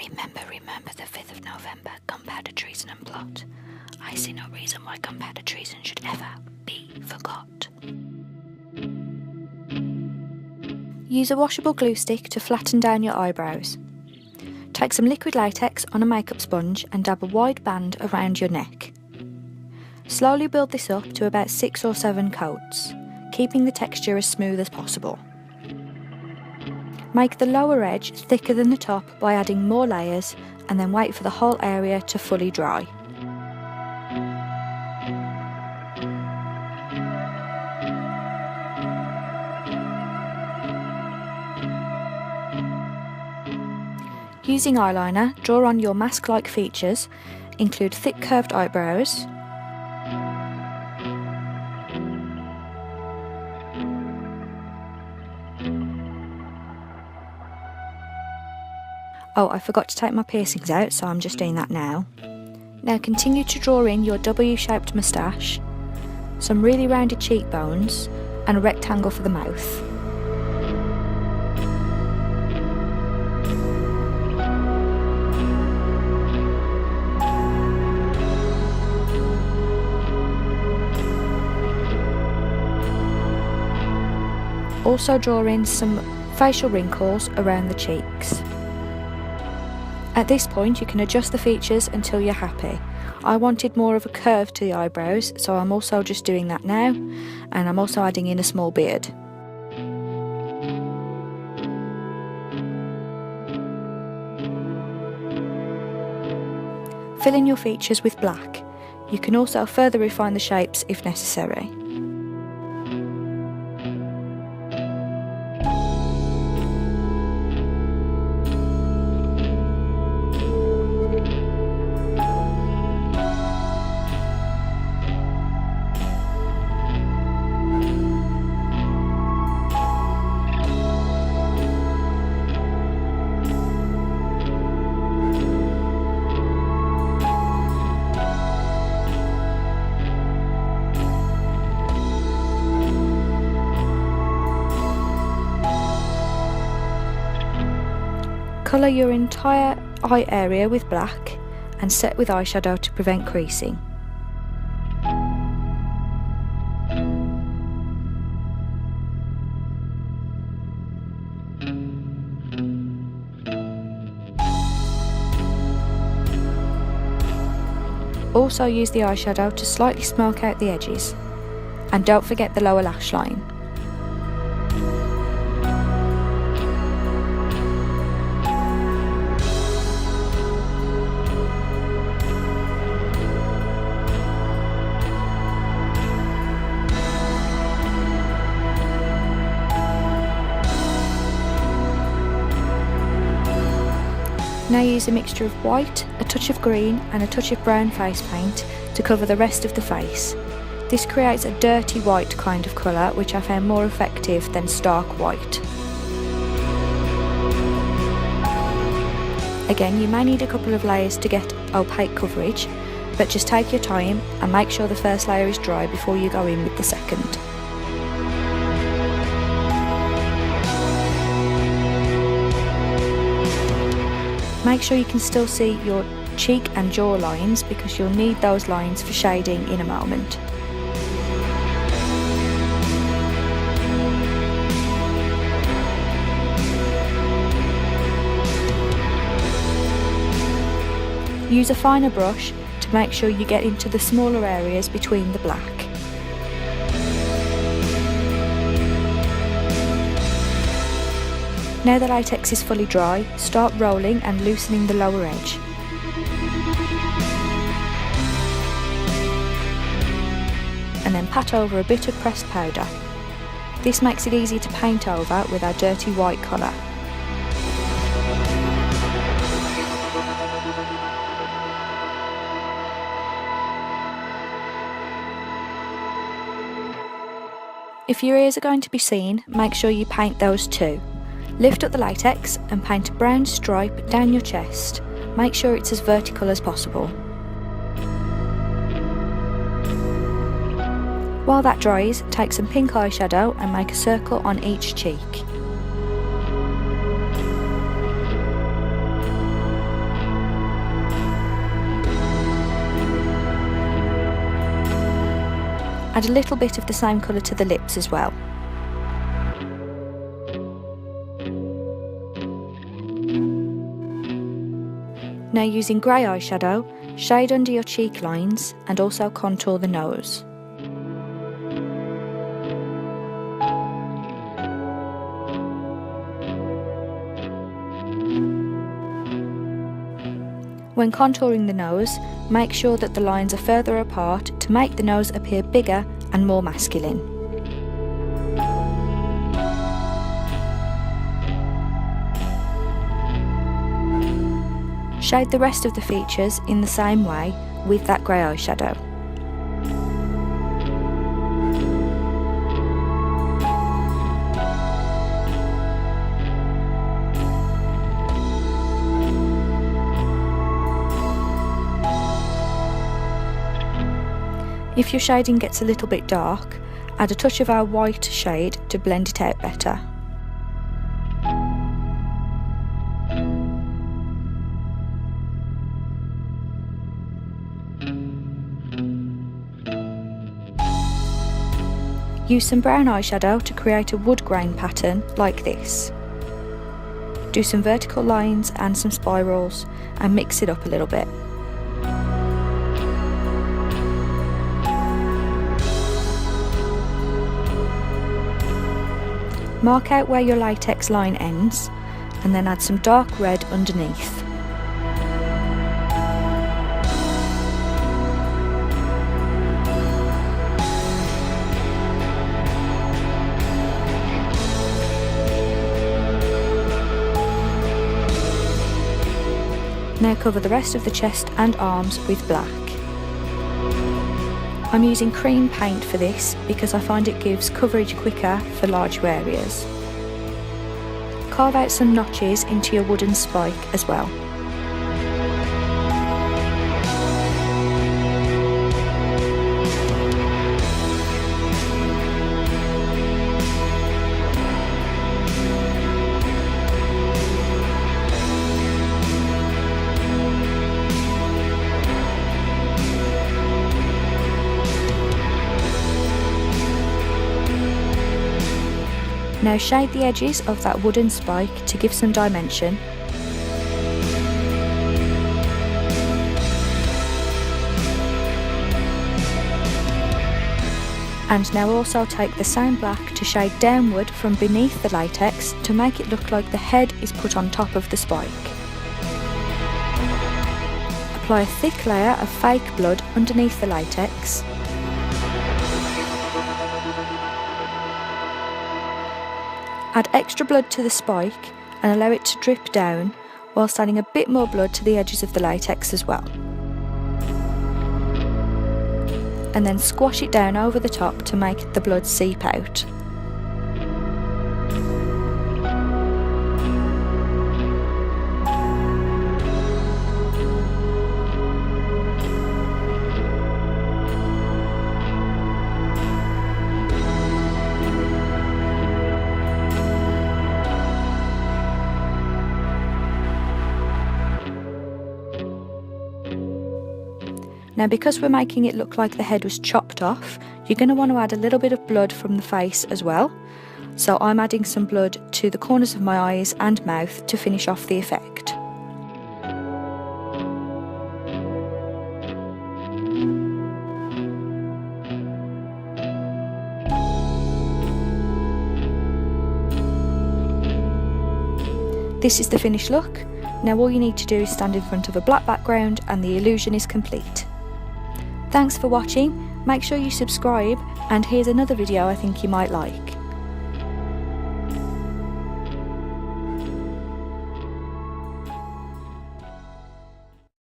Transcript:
Remember the 5th of November, gunpowder treason and plot. I see no reason why gunpowder treason should ever be forgot. Use a washable glue stick to flatten down your eyebrows. Take some liquid latex on a makeup sponge and dab a wide band around your neck. Slowly build this up to about 6 or 7 coats, keeping the texture as smooth as possible. Make the lower edge thicker than the top by adding more layers and then wait for the whole area to fully dry. Using eyeliner, draw on your mask-like features, include thick curved eyebrows, oh, I forgot to take my piercings out, so I'm just doing that now. Now continue to draw in your W-shaped moustache, some really rounded cheekbones, and a rectangle for the mouth. Also draw in some facial wrinkles around the cheeks. At this point you can adjust the features until you're happy. I wanted more of a curve to the eyebrows, so I'm also just doing that now, and I'm also adding in a small beard. Fill in your features with black. You can also further refine the shapes if necessary. Colour your entire eye area with black and set with eyeshadow to prevent creasing. Also use the eyeshadow to slightly smoke out the edges. And don't forget the lower lash line. Now use a mixture of white, a touch of green and a touch of brown face paint to cover the rest of the face. This creates a dirty white kind of colour, which I found more effective than stark white. Again, you may need a couple of layers to get opaque coverage, but just take your time and make sure the first layer is dry before you go in with the second. Make sure you can still see your cheek and jaw lines, because you'll need those lines for shading in a moment. Use a finer brush to make sure you get into the smaller areas between the black. Now the latex is fully dry, start rolling and loosening the lower edge. And then pat over a bit of pressed powder. This makes it easy to paint over with our dirty white colour. If your ears are going to be seen, make sure you paint those too. Lift up the latex and paint a brown stripe down your chest. Make sure it's as vertical as possible. While that dries, take some pink eyeshadow and make a circle on each cheek. Add a little bit of the same colour to the lips as well. Now using grey eyeshadow, shade under your cheek lines and also contour the nose. When contouring the nose, make sure that the lines are further apart to make the nose appear bigger and more masculine. Shade the rest of the features in the same way with that grey eyeshadow. If your shading gets a little bit dark, add a touch of our white shade to blend it out better. Use some brown eyeshadow to create a wood grain pattern like this. Do some vertical lines and some spirals and mix it up a little bit. Mark out where your latex line ends and then add some dark red underneath. Now cover the rest of the chest and arms with black. I'm using cream paint for this because I find it gives coverage quicker for larger areas. Carve out some notches into your wooden spike as well. Now shade the edges of that wooden spike to give some dimension. And now also take the same black to shade downward from beneath the latex to make it look like the head is put on top of the spike. Apply a thick layer of fake blood underneath the latex. Add extra blood to the spike and allow it to drip down, whilst adding a bit more blood to the edges of the latex as well. And then squash it down over the top to make the blood seep out. Now because we're making it look like the head was chopped off, you're going to want to add a little bit of blood from the face as well. So I'm adding some blood to the corners of my eyes and mouth to finish off the effect. This is the finished look. Now all you need to do is stand in front of a black background and the illusion is complete. Thanks for watching, make sure you subscribe, and here's another video I think you might like.